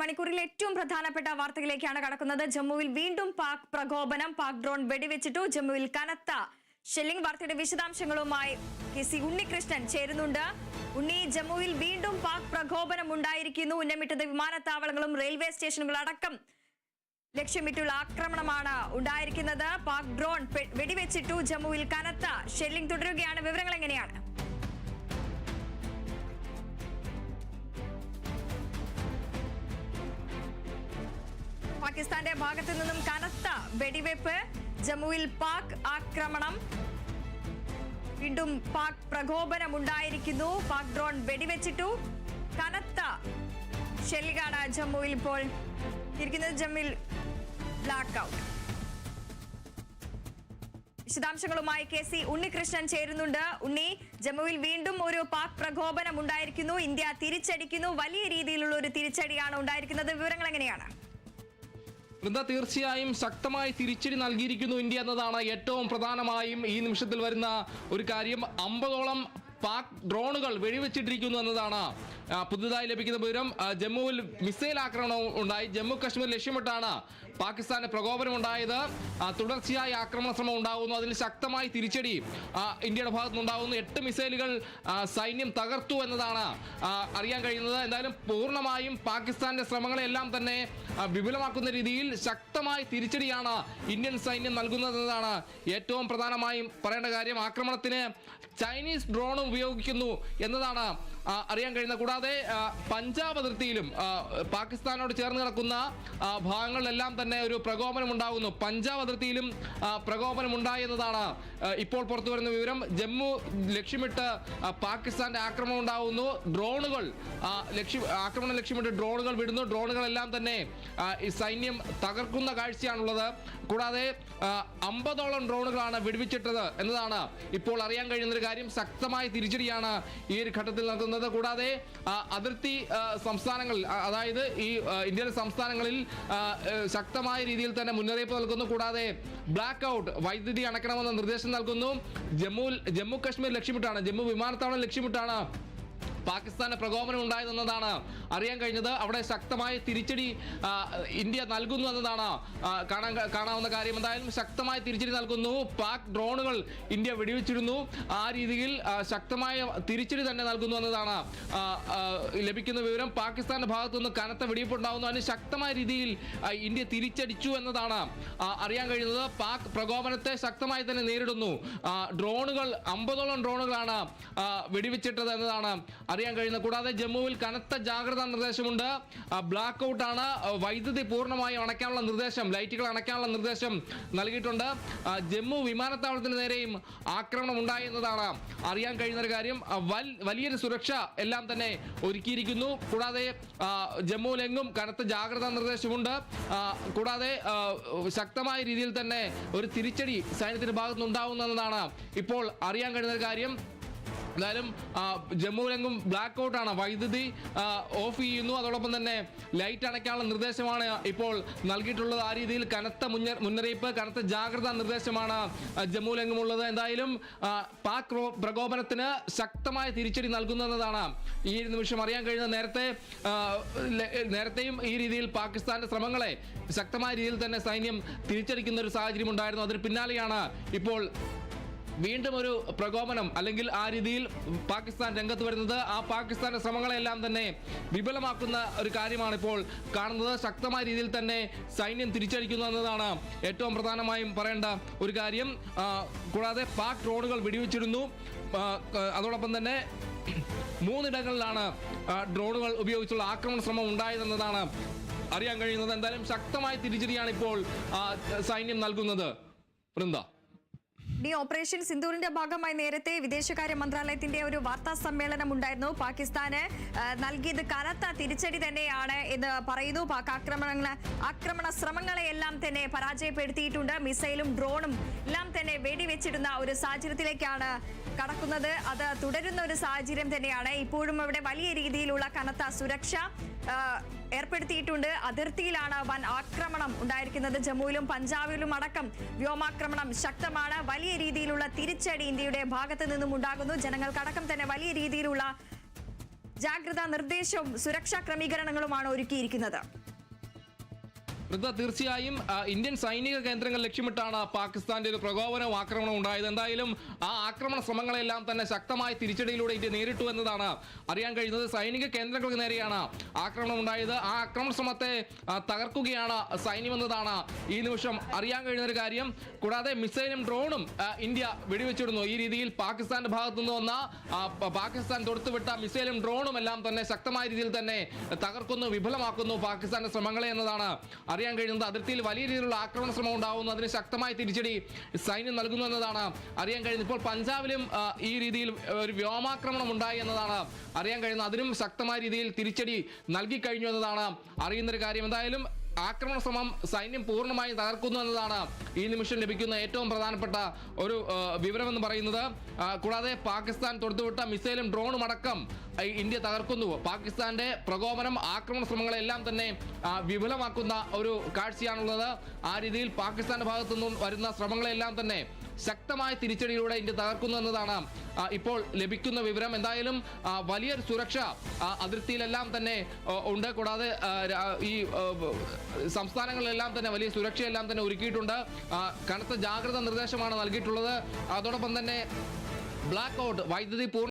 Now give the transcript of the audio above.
മണിക്കൂറിലെ ഏറ്റവും പ്രധാനപ്പെട്ട വാർത്തകളിലേക്കാണ് കടക്കുന്നത്. ജമ്മുവിൽ വീണ്ടും പാക് പ്രകോപനം. പാക് ഡ്രോൺ വെടിവെച്ചിട്ടു. ജമ്മുവിൽ കനത്ത ഷെല്ലിംഗ്. വാർത്തയുടെ വിശദാംശങ്ങളുമായി KC ഉണ്ണികൃഷ്ണൻ ചേരുന്നുണ്ട്. ഉണ്ണി, ജമ്മുവിൽ വീണ്ടും പാക് പ്രകോപനം ഉണ്ടായിരിക്കുന്നു. ഉന്നമിട്ടത് വിമാനത്താവളങ്ങളും റെയിൽവേ സ്റ്റേഷനുകളും അടക്കം ലക്ഷ്യമിട്ടുള്ള ആക്രമണമാണ് ഉണ്ടായിരിക്കുന്നത്. പാക് ഡ്രോൺ വെടിവെച്ചിട്ടു. ജമ്മുവിൽ കനത്ത ഷെല്ലിംഗ് തുടരുകയാണ്. വിവരങ്ങൾ എങ്ങനെയാണ്? പാകിസ്ഥാന്റെ ഭാഗത്തു നിന്നും കനത്ത വെടിവെപ്പ്. ജമ്മുവിൽ പാക് ആക്രമണം. വീണ്ടും പാക് പ്രകോപനം ഉണ്ടായിരിക്കുന്നു. പാക് ഡ്രോൺ വെടിവെച്ചിട്ടു. കനത്ത ഷെല്ലിംഗാണ് ജമ്മുവിൽ ഇപ്പോൾ ഇരിക്കുന്നത്. ജമ്മുവിൽ ബ്ലാക്ക് ഔട്ട്. വിശദാംശങ്ങളുമായി KC ഉണ്ണികൃഷ്ണൻ ചേരുന്നുണ്ട്. ഉണ്ണി, ജമ്മുവിൽ വീണ്ടും ഒരു പാക് പ്രകോപനം ഉണ്ടായിരിക്കുന്നു. ഇന്ത്യ തിരിച്ചടിക്കുന്നു. വലിയ രീതിയിലുള്ള ഒരു തിരിച്ചടിയാണ് ഉണ്ടായിരിക്കുന്നത്. വിവരങ്ങൾ എങ്ങനെയാണ്? തീർച്ചയായും ശക്തമായി തിരിച്ചടി നൽകിയിരിക്കുന്നു ഇന്ത്യ എന്നതാണ് ഏറ്റവും പ്രധാനമായും ഈ നിമിഷത്തിൽ വരുന്ന ഒരു കാര്യം. 50ഓളം പാക് ഡ്രോണുകൾ വെടിവെച്ചിട്ടിരിക്കുന്നു എന്നതാണ് പുതുതായി ലഭിക്കുന്ന വിവരം. ജമ്മുവിൽ മിസൈൽ ആക്രമണം ഉണ്ടായി. ജമ്മു കശ്മീർ ലക്ഷ്യമിട്ടാണ് പാകിസ്ഥാന് പ്രകോപനം ഉണ്ടായത്. തുടർച്ചയായി ആക്രമണ ശ്രമം ഉണ്ടാകുന്നു. അതിൽ ശക്തമായി തിരിച്ചടി ഇന്ത്യയുടെ ഭാഗത്തുനിന്നുണ്ടാകുന്നു. 8 മിസൈലുകൾ സൈന്യം തകർത്തു എന്നതാണ് അറിയാൻ കഴിയുന്നത്. എന്തായാലും പൂർണ്ണമായും പാകിസ്ഥാന്റെ ശ്രമങ്ങളെല്ലാം തന്നെ വിപുലമാക്കുന്ന രീതിയിൽ ശക്തമായ തിരിച്ചടിയാണ് ഇന്ത്യൻ സൈന്യം നൽകുന്നതെന്നതാണ് ഏറ്റവും പ്രധാനമായും പറയേണ്ട കാര്യം. ആക്രമണത്തിന് ചൈനീസ് ഡ്രോണും ഉപയോഗിക്കുന്നു എന്നതാണ് അറിയാൻ കഴിയുന്നത്. കൂടാതെ പഞ്ചാബ് അതിർത്തിയിലും പാകിസ്ഥാനോട് ചേർന്ന് കിടക്കുന്ന ഭാഗങ്ങളിലെല്ലാം തന്നെ ഒരു പ്രകോപനം ഉണ്ടാകുന്നു. പഞ്ചാബ് അതിർത്തിയിലും പ്രകോപനം ഉണ്ടായി എന്നതാണ് ഇപ്പോൾ പുറത്തു വരുന്ന വിവരം. ജമ്മു ലക്ഷ്യമിട്ട് പാകിസ്ഥാന്റെ ആക്രമണം ഉണ്ടാകുന്നു. ഡ്രോണുകൾ ആക്രമണം ലക്ഷ്യമിട്ട് ഡ്രോണുകൾ വിടുന്നു. ഡ്രോണുകളെല്ലാം തന്നെ ഈ സൈന്യം തകർക്കുന്ന കാഴ്ചയാണുള്ളത്. കൂടാതെ 50ഓളം ഡ്രോണുകളാണ് വെടിവെച്ചിട്ടത് എന്നതാണ് ഇപ്പോൾ അറിയാൻ കഴിയുന്ന ഒരു കാര്യം. ശക്തമായ തിരിച്ചടിയാണ് ഈ ഒരു ഘട്ടത്തിൽ നടത്തുന്നത്. കൂടാതെ അതിർത്തി സംസ്ഥാനങ്ങൾ, അതായത് ഈ ഇന്ത്യയിലെ സംസ്ഥാനങ്ങളിൽ ശക്തമായ രീതിയിൽ തന്നെ മുന്നറിയിപ്പ് നൽകുന്നു. കൂടാതെ ബ്ലാക്ക് ഔട്ട്, വൈദ്യുതി അണയ്ക്കണമെന്ന നിർദ്ദേശം നൽകുന്നു. ജമ്മു കശ്മീർ ലക്ഷ്യമിട്ടാണ്, ജമ്മു വിമാനത്താവളം ലക്ഷ്യമിട്ടാണ് പാകിസ്ഥാന് പ്രകോപനം ഉണ്ടായതെന്നതാണ് അറിയാൻ കഴിഞ്ഞത്. അവിടെ ശക്തമായ തിരിച്ചടി ഇന്ത്യ നൽകുന്നു എന്നതാണ് കാണാവുന്ന കാര്യം. എന്തായാലും ശക്തമായ തിരിച്ചടി നൽകുന്നു. പാക് ഡ്രോണുകൾ ഇന്ത്യ വെടിവെച്ചിരുന്നു. ആ രീതിയിൽ ശക്തമായ തിരിച്ചടി തന്നെ നൽകുന്നു എന്നതാണ് ലഭിക്കുന്ന വിവരം. പാകിസ്ഥാന്റെ ഭാഗത്തു നിന്ന് കനത്ത വെടിവെപ്പ് ഉണ്ടാകുന്നു. അതിന് ശക്തമായ രീതിയിൽ ഇന്ത്യ തിരിച്ചടിച്ചു എന്നതാണ് അറിയാൻ കഴിയുന്നത്. പാക് പ്രകോപനത്തെ ശക്തമായി തന്നെ നേരിടുന്നു. ഡ്രോണുകൾ 50ഓളം ഡ്രോണുകളാണ് വെടിവെച്ചിട്ടത് എന്നതാണ് അറിയാൻ കഴിയുന്നത്. കൂടാതെ ജമ്മുവിൽ കനത്ത ജാഗ്രതാ നിർദ്ദേശമുണ്ട്. ബ്ലാക്ക് ഔട്ട് ആണ്. വൈദ്യുതി പൂർണ്ണമായും അണയ്ക്കാനുള്ള നിർദ്ദേശം, ലൈറ്റുകൾ അണയ്ക്കാനുള്ള നിർദ്ദേശം നൽകിയിട്ടുണ്ട്. ജമ്മു വിമാനത്താവളത്തിന് നേരെയും ആക്രമണം ഉണ്ടായി എന്നതാണ് അറിയാൻ കഴിയുന്ന ഒരു കാര്യം. വലിയൊരു സുരക്ഷ എല്ലാം തന്നെ ഒരുക്കിയിരിക്കുന്നു. കൂടാതെ ജമ്മുവിലെങ്ങും കനത്ത ജാഗ്രതാ നിർദ്ദേശമുണ്ട്. കൂടാതെ ശക്തമായ രീതിയിൽ തന്നെ ഒരു തിരിച്ചടി സൈന്യത്തിന്റെ ഭാഗത്തുനിന്ന് ഉണ്ടാവുന്നതാണ് ഇപ്പോൾ അറിയാൻ കഴിയുന്ന ഒരു കാര്യം. എന്തായാലും ജമ്മുവിലെങ്ങും ബ്ലാക്ക് ഔട്ടാണ്. വൈദ്യുതി ഓഫ് ചെയ്യുന്നു. അതോടൊപ്പം തന്നെ ലൈറ്റ് അണയ്ക്കാനുള്ള നിർദ്ദേശമാണ് ഇപ്പോൾ നൽകിയിട്ടുള്ളത്. ആ രീതിയിൽ കനത്ത മുന്നറിയിപ്പ്, കനത്ത ജാഗ്രതാ നിർദ്ദേശമാണ് ജമ്മുവിലെങ്ങും ഉള്ളത്. എന്തായാലും പാക് പ്രകോപനത്തിന് ശക്തമായ തിരിച്ചടി നൽകുന്നതാണ് ഈ നിമിഷം അറിയാൻ കഴിയുന്നത്. നേരത്തെയും ഈ രീതിയിൽ പാകിസ്ഥാന്റെ ശ്രമങ്ങളെ ശക്തമായ രീതിയിൽ തന്നെ സൈന്യം തിരിച്ചടിക്കുന്ന ഒരു സാഹചര്യം ഉണ്ടായിരുന്നു. അതിന് പിന്നാലെയാണ് ഇപ്പോൾ വീണ്ടും ഒരു പ്രകോപനം അല്ലെങ്കിൽ ആ രീതിയിൽ പാകിസ്ഥാൻ രംഗത്ത് വരുന്നത്. ആ പാകിസ്ഥാന്റെ ശ്രമങ്ങളെല്ലാം തന്നെ വിപുലമാക്കുന്ന ഒരു കാര്യമാണ് ഇപ്പോൾ കാണുന്നത്. ശക്തമായ രീതിയിൽ തന്നെ സൈന്യം തിരിച്ചടിക്കുന്നു എന്നതാണ് ഏറ്റവും പ്രധാനമായും പറയേണ്ട ഒരു കാര്യം. കൂടാതെ പാക് ഡ്രോണുകൾ വെടിവെച്ചിരുന്നു. അതോടൊപ്പം തന്നെ 3 ഇടങ്ങളിലാണ് ഡ്രോണുകൾ ഉപയോഗിച്ചുള്ള ആക്രമണ ശ്രമം ഉണ്ടായതെന്നതാണ് അറിയാൻ കഴിയുന്നത്. എന്തായാലും ശക്തമായ തിരിച്ചടിയാണ് ഇപ്പോൾ സൈന്യം നൽകുന്നത്. വൃന്ദ, ഓപ്പറേഷൻ സിന്ദൂറിന്റെ ഭാഗമായി നേരത്തെ വിദേശകാര്യ മന്ത്രാലയത്തിന്റെ ഒരു വാർത്താ സമ്മേളനം ഉണ്ടായിരുന്നു. പാകിസ്ഥാന് നൽകിയത് കനത്ത തിരിച്ചടി തന്നെയാണ് എന്ന് പറയുന്നു. പാക് ആക്രമണ ശ്രമങ്ങളെ എല്ലാം തന്നെ പരാജയപ്പെടുത്തിയിട്ടുണ്ട്. മിസൈലും ഡ്രോണും എല്ലാം തന്നെ വെടിവെച്ചിടുന്ന ഒരു സാഹചര്യത്തിലേക്കാണ് കടക്കുന്നത്. അത് തുടരുന്ന ഒരു സാഹചര്യം തന്നെയാണ്. ഇപ്പോഴും അവിടെ വലിയ രീതിയിലുള്ള കനത്ത സുരക്ഷ ഏർപ്പെടുത്തിയിട്ടുണ്ട്. അതിർത്തിയിലാണ് വൻ ആക്രമണം ഉണ്ടായിരിക്കുന്നത്. ജമ്മുവിലും പഞ്ചാബിലും അടക്കം വ്യോമാക്രമണം ശക്തമാണ്. വലിയ രീതിയിലുള്ള തിരിച്ചടി ഇന്ത്യയുടെ ഭാഗത്ത് നിന്നും ഉണ്ടാകുന്നു. ജനങ്ങൾക്കടക്കം തന്നെ വലിയ രീതിയിലുള്ള ജാഗ്രതാ നിർദ്ദേശവും സുരക്ഷാ ക്രമീകരണങ്ങളുമാണ് ഒരുക്കിയിരിക്കുന്നത്? തീർച്ചയായും ഇന്ത്യൻ സൈനിക കേന്ദ്രങ്ങൾ ലക്ഷ്യമിട്ടാണ് പാകിസ്ഥാന്റെ ഒരു പ്രകോപനവും ആക്രമണവും ഉണ്ടായത്. എന്തായാലും ആ ആക്രമണ ശ്രമങ്ങളെല്ലാം തന്നെ ശക്തമായ തിരിച്ചടിയിലൂടെ ഇന്ത്യ നേരിട്ടു എന്നതാണ് അറിയാൻ കഴിയുന്നത്. സൈനിക കേന്ദ്രങ്ങൾക്ക് നേരെയാണ് ആക്രമണം ഉണ്ടായത്. ആ ആക്രമണ ശ്രമത്തെ തകർക്കുകയാണ് സൈന്യമെന്നതാണ് ഈ നിമിഷം അറിയാൻ കഴിയുന്ന ഒരു കാര്യം. കൂടാതെ മിസൈലും ഡ്രോണും ഇന്ത്യ വെടിവെച്ചിടുന്നു. ഈ രീതിയിൽ പാകിസ്ഥാന്റെ ഭാഗത്തു നിന്ന് വന്ന പാകിസ്ഥാൻ തൊടുത്തുവിട്ട മിസൈലും ഡ്രോണും എല്ലാം തന്നെ ശക്തമായ രീതിയിൽ തന്നെ തകർക്കുന്നു, വിഫലമാക്കുന്നു പാകിസ്ഥാന്റെ ശ്രമങ്ങളെ എന്നതാണ് അറിയാൻ കഴിയുന്നത്. അതിർത്തിയിൽ വലിയ രീതിയിലുള്ള ആക്രമണ ശ്രമം ഉണ്ടാവുന്നു. അതിന് ശക്തമായ തിരിച്ചടി സൈന്യം നൽകുന്നു എന്നതാണ് അറിയാൻ കഴിയുന്നത്. ഇപ്പോൾ പഞ്ചാബിലും ഈ രീതിയിൽ ഒരു വ്യോമാക്രമണം ഉണ്ടായി എന്നതാണ് അറിയാൻ കഴിയുന്നത്. അതിനും ശക്തമായ രീതിയിൽ തിരിച്ചടി നൽകി കഴിഞ്ഞു എന്നതാണ് അറിയുന്നൊരു കാര്യം. എന്തായാലും ആക്രമണ ശ്രമം സൈന്യം പൂർണ്ണമായും തകർക്കുന്നു എന്നതാണ് ഈ നിമിഷം ലഭിക്കുന്ന ഏറ്റവും പ്രധാനപ്പെട്ട ഒരു വിവരമെന്ന് പറയുന്നത്. കൂടാതെ പാകിസ്ഥാൻ തൊടുത്തുവിട്ട മിസൈലും ഡ്രോണും അടക്കം ഇന്ത്യ തകർക്കുന്നു. പാകിസ്ഥാന്റെ പ്രകോപനം, ആക്രമണ ശ്രമങ്ങളെല്ലാം തന്നെ വിഫലമാക്കുന്ന ഒരു കാഴ്ചയാണുള്ളത്. ആ രീതിയിൽ പാകിസ്ഥാന്റെ ഭാഗത്തു നിന്നും വരുന്ന ശ്രമങ്ങളെല്ലാം തന്നെ ശക്തമായ തിരിച്ചടിയിലൂടെ ഇന്ത്യ തകർക്കുന്നു എന്നതാണ് ഇപ്പോൾ ലഭിക്കുന്ന വിവരം. എന്തായാലും വലിയൊരു സുരക്ഷ അതിർത്തിയിലെല്ലാം തന്നെ ഉണ്ട്. കൂടാതെ ഈ സംസ്ഥാനങ്ങളിലെല്ലാം തന്നെ വലിയ സുരക്ഷയെല്ലാം തന്നെ ഒരുക്കിയിട്ടുണ്ട്. കനത്ത ജാഗ്രതാ നിർദ്ദേശമാണ് നൽകിയിട്ടുള്ളത്. അതോടൊപ്പം തന്നെ ബ്ലാക്ക് ഔട്ട്, വൈദ്യുതി